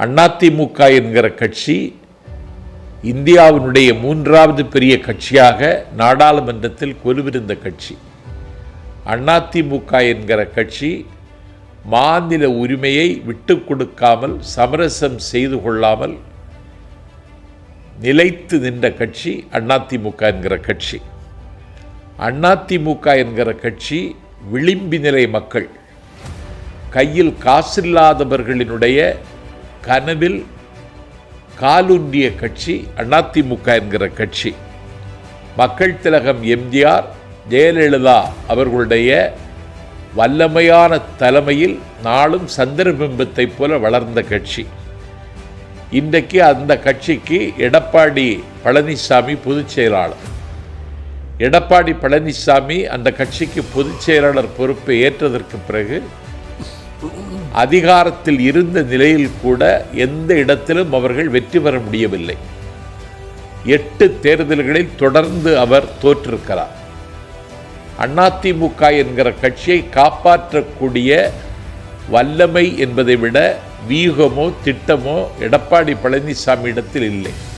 அதிமுக என்கிற கட்சி இந்தியாவினுடைய மூன்றாவது பெரிய கட்சியாக நாடாளுமன்றத்தில் கொலுவிருந்த கட்சி. அதிமுக என்கிற கட்சி மாநில உரிமையை விட்டு கொடுக்காமல், சமரசம் செய்து கொள்ளாமல் நிலைத்து நின்ற கட்சி அதிமுக என்கிற கட்சி. அதிமுக என்கிற கட்சி விளிம்பி நிலை மக்கள், கையில் காசில்லாதவர்களினுடைய கனவில் காலூன்றிய கட்சி அதிமுக என்கிற கட்சி. மக்கள் திலகம் எம்ஜிஆர், ஜெயலலிதா அவர்களுடைய வல்லமையான தலைமையில் நாளும் சந்திரபிம்பத்தை போல வளர்ந்த கட்சி. இன்றைக்கு அந்த கட்சிக்கு எடப்பாடி பழனிசாமி பொதுச் செயலாளர். எடப்பாடி பழனிசாமி அந்த கட்சிக்கு பொதுச் செயலாளர் பொறுப்பை ஏற்றதற்கு பிறகு அதிகாரத்தில் இருந்த நிலையில் கூட எந்த இடத்திலும் அவர்கள் வெற்றி பெற முடியவில்லை. 8 தேர்தல்களில் தொடர்ந்து அவர் தோற்றிருக்கிறார். அதிமுக என்கிற கட்சியை காப்பாற்றக்கூடிய வல்லமை என்பதை விட வியூகமோ திட்டமோ எடப்பாடி பழனிசாமி இடத்தில் இல்லை.